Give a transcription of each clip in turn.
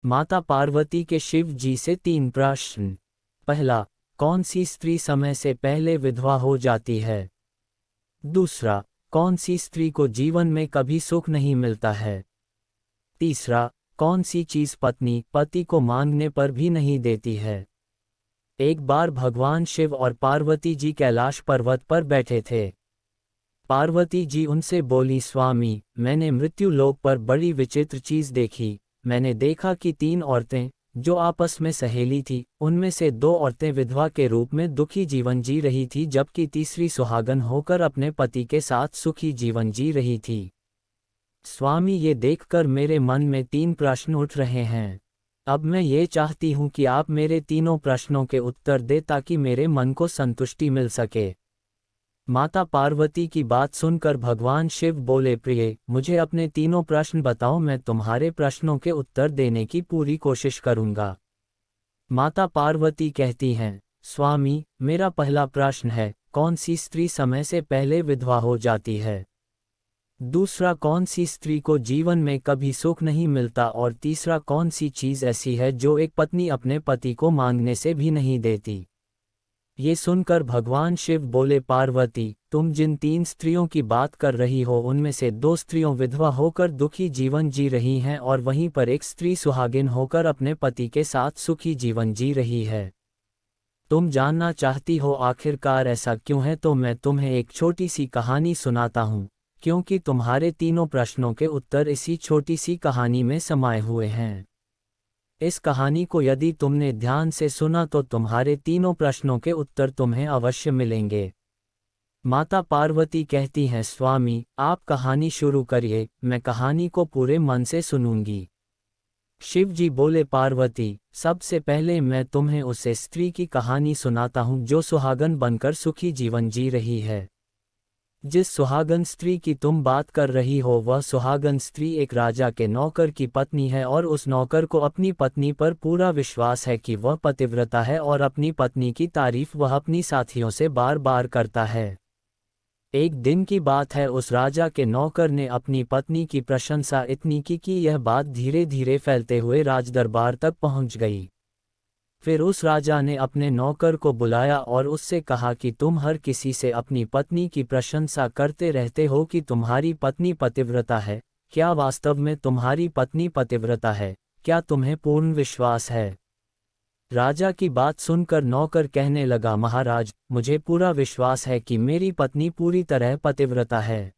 माता पार्वती के शिव जी से 3 प्रश्न। पहला, कौन सी स्त्री समय से पहले विधवा हो जाती है? दूसरा, कौन सी स्त्री को जीवन में कभी सुख नहीं मिलता है? तीसरा, कौन सी चीज पत्नी पति को मांगने पर भी नहीं देती है? एक बार भगवान शिव और पार्वती जी कैलाश पर्वत पर बैठे थे। पार्वती जी उनसे बोली, स्वामी, मैंने मृत्यु लोक पर बड़ी विचित्र चीज देखी। मैंने देखा कि 3 औरतें जो आपस में सहेली थी, उनमें से 2 औरतें विधवा के रूप में दुखी जीवन जी रही थी, जबकि तीसरी सुहागन होकर अपने पति के साथ सुखी जीवन जी रही थी। स्वामी, ये देखकर मेरे मन में 3 प्रश्न उठ रहे हैं। अब मैं ये चाहती हूँ कि आप मेरे तीनों प्रश्नों के उत्तर दें ताकि मेरे मन को संतुष्टि मिल सके। माता पार्वती की बात सुनकर भगवान शिव बोले, प्रिय, मुझे अपने तीनों प्रश्न बताओ, मैं तुम्हारे प्रश्नों के उत्तर देने की पूरी कोशिश करूंगा। माता पार्वती कहती हैं, स्वामी, मेरा पहला प्रश्न है, कौन सी स्त्री समय से पहले विधवा हो जाती है? दूसरा, कौन सी स्त्री को जीवन में कभी सुख नहीं मिलता? और तीसरा, कौन सी चीज़ ऐसी है जो एक पत्नी अपने पति को मांगने से भी नहीं देती? ये सुनकर भगवान शिव बोले, पार्वती, तुम जिन 3 स्त्रियों की बात कर रही हो, उनमें से 2 स्त्रियों विधवा होकर दुखी जीवन जी रही हैं और वहीं पर एक स्त्री सुहागिन होकर अपने पति के साथ सुखी जीवन जी रही है। तुम जानना चाहती हो आखिरकार ऐसा क्यों है, तो मैं तुम्हें एक छोटी सी कहानी सुनाता हूँ, क्योंकि तुम्हारे तीनों प्रश्नों के उत्तर इसी छोटी सी कहानी में समाये हुए हैं। इस कहानी को यदि तुमने ध्यान से सुना तो तुम्हारे तीनों प्रश्नों के उत्तर तुम्हें अवश्य मिलेंगे। माता पार्वती कहती हैं, स्वामी, आप कहानी शुरू करिए, मैं कहानी को पूरे मन से सुनूंगी। शिव जी बोले, पार्वती, सबसे पहले मैं तुम्हें उस स्त्री की कहानी सुनाता हूँ जो सुहागन बनकर सुखी जीवन जी रही है। जिस सुहागन स्त्री की तुम बात कर रही हो, वह सुहागन स्त्री एक राजा के नौकर की पत्नी है और उस नौकर को अपनी पत्नी पर पूरा विश्वास है कि वह पतिव्रता है और अपनी पत्नी की तारीफ वह अपनी साथियों से बार बार करता है। एक दिन की बात है, उस राजा के नौकर ने अपनी पत्नी की प्रशंसा इतनी की कि यह बात धीरे धीरे फैलते हुए राजदरबार तक पहुंच गई। फिर उस राजा ने अपने नौकर को बुलाया और उससे कहा कि तुम हर किसी से अपनी पत्नी की प्रशंसा करते रहते हो कि तुम्हारी पत्नी पतिव्रता है। क्या वास्तव में तुम्हारी पत्नी पतिव्रता है? क्या तुम्हें पूर्ण विश्वास है? राजा की बात सुनकर नौकर कहने लगा, महाराज, मुझे पूरा विश्वास है कि मेरी पत्नी पूरी तरह पतिव्रता है।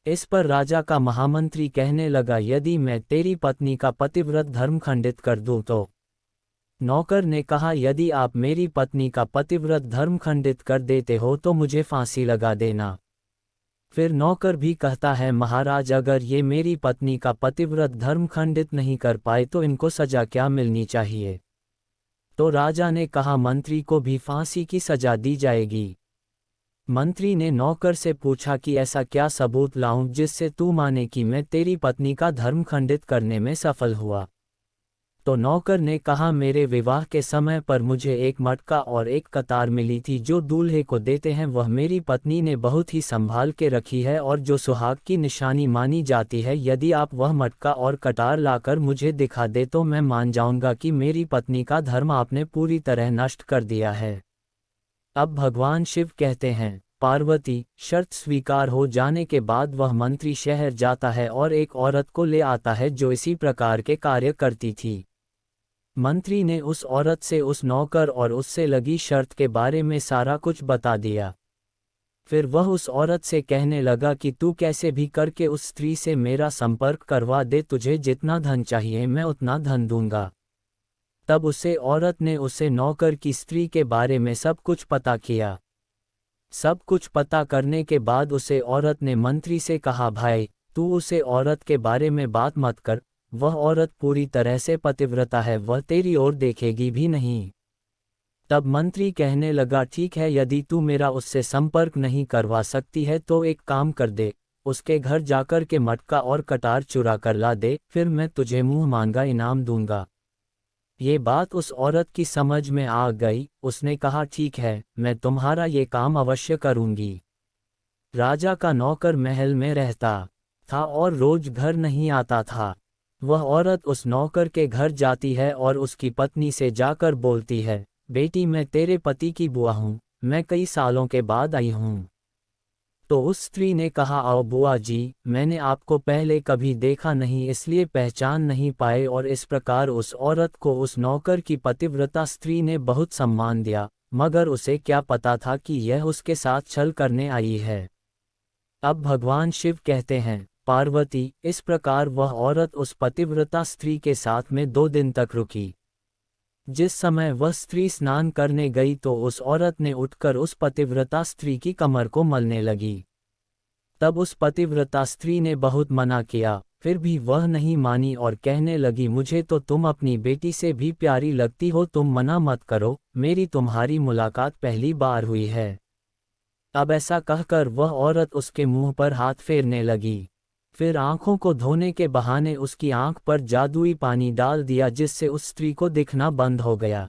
इस पर राजा का महामंत्री कहने लगा, यदि मैं तेरी पत्नी का पतिव्रत धर्म खंडित कर दूं तो? नौकर ने कहा, यदि आप मेरी पत्नी का पतिव्रत धर्म खंडित कर देते हो तो मुझे फांसी लगा देना। फिर नौकर भी कहता है, महाराज, अगर ये मेरी पत्नी का पतिव्रत धर्म खंडित नहीं कर पाए तो इनको सजा क्या मिलनी चाहिए? तो राजा ने कहा, मंत्री को भी फांसी की सजा दी जाएगी। मंत्री ने नौकर से पूछा कि ऐसा क्या सबूत लाऊं जिससे तू माने कि मैं तेरी पत्नी का धर्म खंडित करने में सफल हुआ? तो नौकर ने कहा, मेरे विवाह के समय पर मुझे एक मटका और एक कतार मिली थी जो दूल्हे को देते हैं, वह मेरी पत्नी ने बहुत ही संभाल के रखी है और जो सुहाग की निशानी मानी जाती है। यदि आप वह मटका और कतार लाकर मुझे दिखा दे तो मैं मान जाऊंगा कि मेरी पत्नी का धर्म आपने पूरी तरह नष्ट कर दिया है। अब भगवान शिव कहते हैं, पार्वती, शर्त स्वीकार हो जाने के बाद वह मंत्री शहर जाता है और एक औरत को ले आता है जो इसी प्रकार के कार्य करती थी। मंत्री ने उस औरत से उस नौकर और उससे लगी शर्त के बारे में सारा कुछ बता दिया। फिर वह उस औरत से कहने लगा कि तू कैसे भी करके उस स्त्री से मेरा संपर्क करवा दे, तुझे जितना धन चाहिए मैं उतना धन दूंगा। तब उसे औरत ने उसे नौकर की स्त्री के बारे में सब कुछ पता किया। सब कुछ पता करने के बाद उसे औरत ने मंत्री से कहा, भाई, तू उसे औरत के बारे में बात मत कर, वह औरत पूरी तरह से पतिव्रता है, वह तेरी ओर देखेगी भी नहीं। तब मंत्री कहने लगा, ठीक है, यदि तू मेरा उससे संपर्क नहीं करवा सकती है तो एक काम कर दे, उसके घर जाकर के मटका और कटार चुरा कर ला दे, फिर मैं तुझे मुंह मांगा इनाम दूंगा। ये बात उस औरत की समझ में आ गई। उसने कहा, ठीक है, मैं तुम्हारा ये काम अवश्य करूंगी। राजा का नौकर महल में रहता था और रोज घर नहीं आता था। वह औरत उस नौकर के घर जाती है और उसकी पत्नी से जाकर बोलती है, बेटी मैं तेरे पति की बुआ हूँ, मैं कई सालों के बाद आई हूँ। तो उस स्त्री ने कहा, आओ बुआ जी, मैंने आपको पहले कभी देखा नहीं इसलिए पहचान नहीं पाए। और इस प्रकार उस औरत को उस नौकर की पतिव्रता स्त्री ने बहुत सम्मान दिया, मगर उसे क्या पता था कि यह उसके साथ छल करने आई है। अब भगवान शिव कहते हैं, पार्वती, इस प्रकार वह औरत उस पतिव्रता स्त्री के साथ में 2 दिन तक रुकी। जिस समय वह स्त्री स्नान करने गई तो उस औरत ने उठकर उस पतिव्रता स्त्री की कमर को मलने लगी। तब उस पतिव्रता स्त्री ने बहुत मना किया, फिर भी वह नहीं मानी और कहने लगी, मुझे तो तुम अपनी बेटी से भी प्यारी लगती हो, तुम मना मत करो, मेरी तुम्हारी मुलाकात पहली बार हुई है। अब ऐसा कहकर वह औरत उसके मुंह पर हाथ फेरने लगी। फिर आंखों को धोने के बहाने उसकी आंख पर जादुई पानी डाल दिया, जिससे उस स्त्री को दिखना बंद हो गया।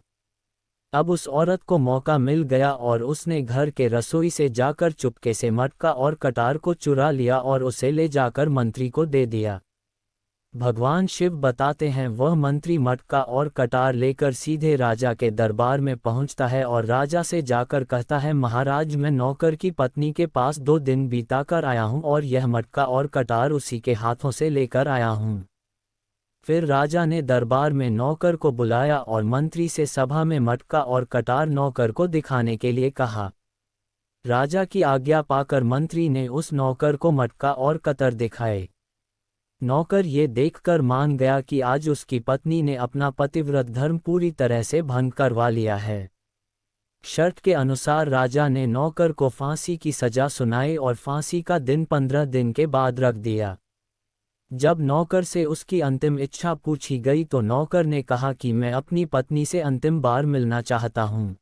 अब उस औरत को मौका मिल गया और उसने घर के रसोई से जाकर चुपके से मटका और कटार को चुरा लिया और उसे ले जाकर मंत्री को दे दिया। भगवान शिव बताते हैं, वह मंत्री मटका और कटार लेकर सीधे राजा के दरबार में पहुंचता है और राजा से जाकर कहता है, महाराज मैं नौकर की पत्नी के पास 2 दिन बिता कर आया हूं और यह मटका और कटार उसी के हाथों से लेकर आया हूं। फिर राजा ने दरबार में नौकर को बुलाया और मंत्री से सभा में मटका और कटार नौकर को दिखाने के लिए कहा। राजा की आज्ञा पाकर मंत्री ने उस नौकर को मटका और कतर दिखाए। नौकर ये देखकर मान गया कि आज उसकी पत्नी ने अपना पतिव्रत धर्म पूरी तरह से भंग करवा लिया है। शर्त के अनुसार राजा ने नौकर को फांसी की सजा सुनाई और फांसी का दिन 15 दिन के बाद रख दिया। जब नौकर से उसकी अंतिम इच्छा पूछी गई तो नौकर ने कहा कि मैं अपनी पत्नी से अंतिम बार मिलना चाहता हूँ।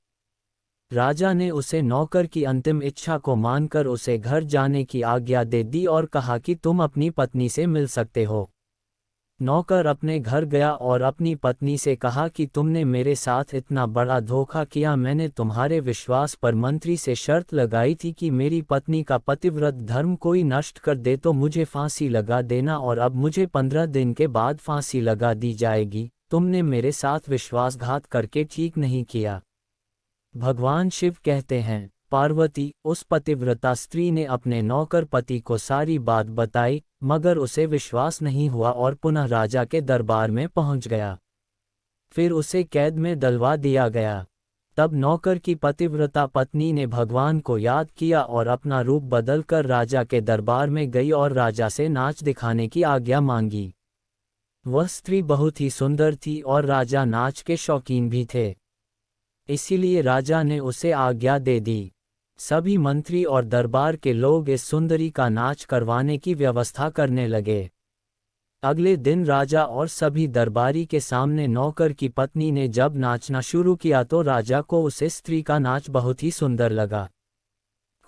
राजा ने उसे नौकर की अंतिम इच्छा को मानकर उसे घर जाने की आज्ञा दे दी और कहा कि तुम अपनी पत्नी से मिल सकते हो। नौकर अपने घर गया और अपनी पत्नी से कहा कि तुमने मेरे साथ इतना बड़ा धोखा किया, मैंने तुम्हारे विश्वास पर मंत्री से शर्त लगाई थी कि मेरी पत्नी का पतिव्रत धर्म कोई नष्ट कर दे तो मुझे फांसी लगा देना, और अब मुझे 15 दिन के बाद फांसी लगा दी जाएगी। तुमने मेरे साथ विश्वासघात करके ठीक नहीं किया। भगवान शिव कहते हैं, पार्वती, उस पतिव्रता स्त्री ने अपने नौकर पति को सारी बात बताई, मगर उसे विश्वास नहीं हुआ और पुनः राजा के दरबार में पहुंच गया। फिर उसे कैद में डलवा दिया गया। तब नौकर की पतिव्रता पत्नी ने भगवान को याद किया और अपना रूप बदलकर राजा के दरबार में गई और राजा से नाच दिखाने की आज्ञा मांगी। वह स्त्री बहुत ही सुंदर थी और राजा नाच के शौकीन भी थे, इसीलिए राजा ने उसे आज्ञा दे दी। सभी मंत्री और दरबार के लोग इस सुंदरी का नाच करवाने की व्यवस्था करने लगे। अगले दिन राजा और सभी दरबारी के सामने नौकर की पत्नी ने जब नाचना शुरू किया तो राजा को उस स्त्री का नाच बहुत ही सुंदर लगा।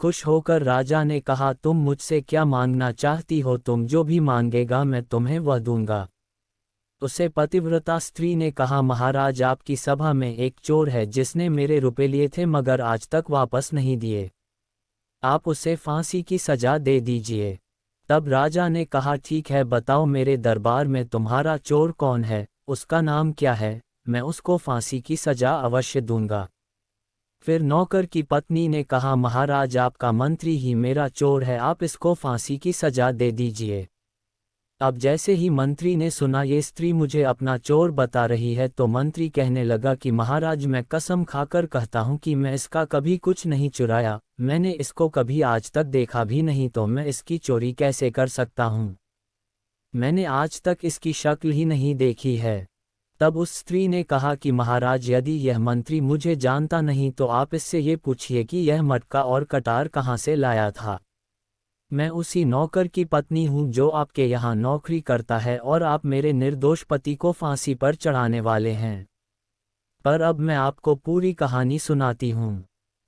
खुश होकर राजा ने कहा, तुम मुझसे क्या मांगना चाहती हो? तुम जो भी मांगेगा मैं तुम्हें वह दूंगा। उसे पतिव्रता स्त्री ने कहा, महाराज, आपकी सभा में एक चोर है जिसने मेरे रुपए लिए थे मगर आज तक वापस नहीं दिए। आप उसे फांसी की सजा दे दीजिए। तब राजा ने कहा, ठीक है, बताओ मेरे दरबार में तुम्हारा चोर कौन है, उसका नाम क्या है, मैं उसको फांसी की सजा अवश्य दूंगा। फिर नौकर की पत्नी ने कहा, महाराज, आपका मंत्री ही मेरा चोर है, आप इसको फांसी की सजा दे दीजिए। अब जैसे ही मंत्री ने सुना ये स्त्री मुझे अपना चोर बता रही है तो मंत्री कहने लगा कि महाराज, मैं कसम खाकर कहता हूँ कि मैं इसका कभी कुछ नहीं चुराया, मैंने इसको कभी आज तक देखा भी नहीं, तो मैं इसकी चोरी कैसे कर सकता हूँ? मैंने आज तक इसकी शक्ल ही नहीं देखी है। तब उस स्त्री ने कहा कि महाराज, यदि यह मंत्री मुझे जानता नहीं तो आप इससे ये पूछिए कि यह मटका और कटार कहाँ से लाया था। मैं उसी नौकर की पत्नी हूँ जो आपके यहाँ नौकरी करता है और आप मेरे निर्दोष पति को फांसी पर चढ़ाने वाले हैं। पर अब मैं आपको पूरी कहानी सुनाती हूँ।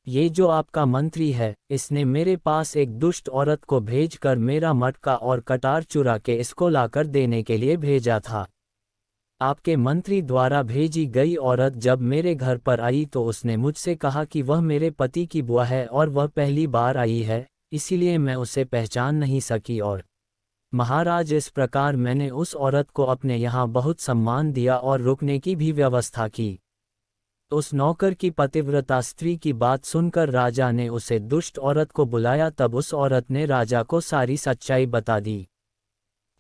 ये जो आपका मंत्री है, इसने मेरे पास एक दुष्ट औरत को भेजकर मेरा मटका और कटार चुरा के इसको लाकर देने के लिए भेजा था। आपके मंत्री द्वारा भेजी गई औरत जब मेरे घर पर आई तो उसने मुझसे कहा कि वह मेरे पति की बुआ है और वह पहली बार आई है, इसीलिए मैं उसे पहचान नहीं सकी और महाराज, इस प्रकार मैंने उस औरत को अपने यहाँ बहुत सम्मान दिया और रुकने की भी व्यवस्था की। उस नौकर की पतिव्रता स्त्री की बात सुनकर राजा ने उसे दुष्ट औरत को बुलाया। तब उस औरत ने राजा को सारी सच्चाई बता दी।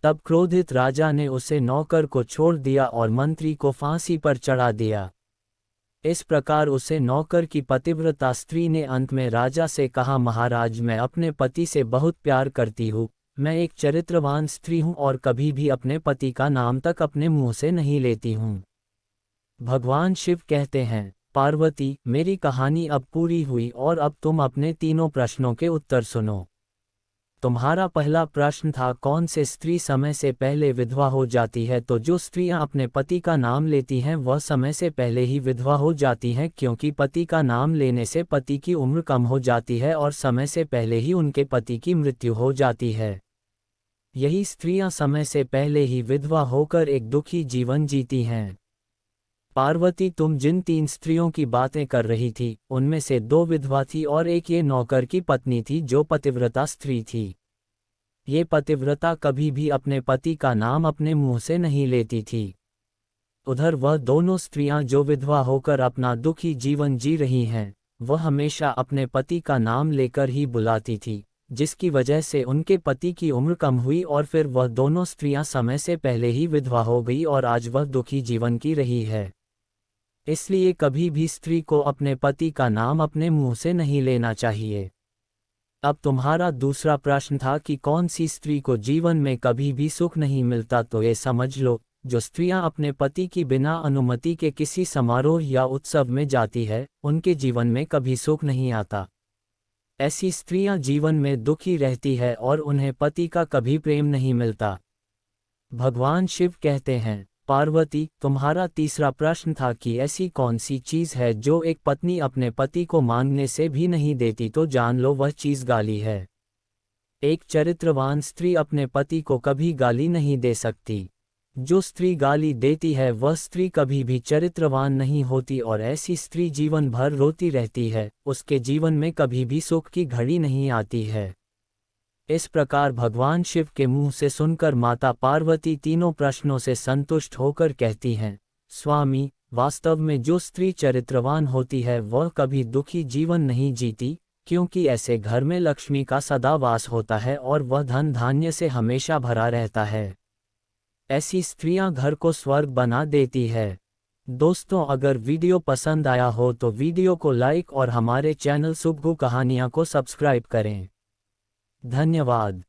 तब क्रोधित राजा ने उसे नौकर को छोड़ दिया और मंत्री को फांसी पर चढ़ा दिया। इस प्रकार उसे नौकर की पतिव्रता स्त्री ने अंत में राजा से कहा, महाराज, मैं अपने पति से बहुत प्यार करती हूँ। मैं एक चरित्रवान स्त्री हूँ और कभी भी अपने पति का नाम तक अपने मुंह से नहीं लेती हूँ। भगवान शिव कहते हैं, पार्वती, मेरी कहानी अब पूरी हुई और अब तुम अपने तीनों प्रश्नों के उत्तर सुनो। तुम्हारा पहला प्रश्न था, कौन से स्त्री समय से पहले विधवा हो जाती है। तो जो स्त्रियां अपने पति का नाम लेती हैं वह समय से पहले ही विधवा हो जाती हैं, क्योंकि पति का नाम लेने से पति की उम्र कम हो जाती है और समय से पहले ही उनके पति की मृत्यु हो जाती है। यही स्त्रियां समय से पहले ही विधवा होकर एक दुखी जीवन जीती हैं। पार्वती, तुम जिन 3 स्त्रियों की बातें कर रही थी, उनमें से 2 विधवा थी और एक ये नौकर की पत्नी थी जो पतिव्रता स्त्री थी। ये पतिव्रता कभी भी अपने पति का नाम अपने मुंह से नहीं लेती थी। उधर वह दोनों स्त्रियां जो विधवा होकर अपना दुखी जीवन जी रही हैं, वह हमेशा अपने पति का नाम लेकर ही बुलाती थी, जिसकी वजह से उनके पति की उम्र कम हुई और फिर वह दोनों स्त्रियां समय से पहले ही विधवा हो गई और आज वह दुखी जीवन की रही है। इसलिए कभी भी स्त्री को अपने पति का नाम अपने मुंह से नहीं लेना चाहिए। अब तुम्हारा दूसरा प्रश्न था कि कौन सी स्त्री को जीवन में कभी भी सुख नहीं मिलता। तो ये समझ लो, जो स्त्रियां अपने पति की बिना अनुमति के किसी समारोह या उत्सव में जाती है, उनके जीवन में कभी सुख नहीं आता। ऐसी स्त्रियां जीवन में दुखी रहती है और उन्हें पति का कभी प्रेम नहीं मिलता। भगवान शिव कहते हैं, पार्वती, तुम्हारा तीसरा प्रश्न था कि ऐसी कौन सी चीज़ है जो एक पत्नी अपने पति को मांगने से भी नहीं देती। तो जान लो, वह चीज़ गाली है। एक चरित्रवान स्त्री अपने पति को कभी गाली नहीं दे सकती। जो स्त्री गाली देती है वह स्त्री कभी भी चरित्रवान नहीं होती और ऐसी स्त्री जीवन भर रोती रहती है, उसके जीवन में कभी भी सुख की घड़ी नहीं आती है। इस प्रकार भगवान शिव के मुंह से सुनकर माता पार्वती तीनों प्रश्नों से संतुष्ट होकर कहती हैं, स्वामी, वास्तव में जो स्त्री चरित्रवान होती है वह कभी दुखी जीवन नहीं जीती, क्योंकि ऐसे घर में लक्ष्मी का सदा वास होता है और वह धन धान्य से हमेशा भरा रहता है। ऐसी स्त्रियां घर को स्वर्ग बना देती है। दोस्तों, अगर वीडियो पसंद आया हो तो वीडियो को लाइक और हमारे चैनल सुबगु कहानियां को सब्सक्राइब करें। धन्यवाद।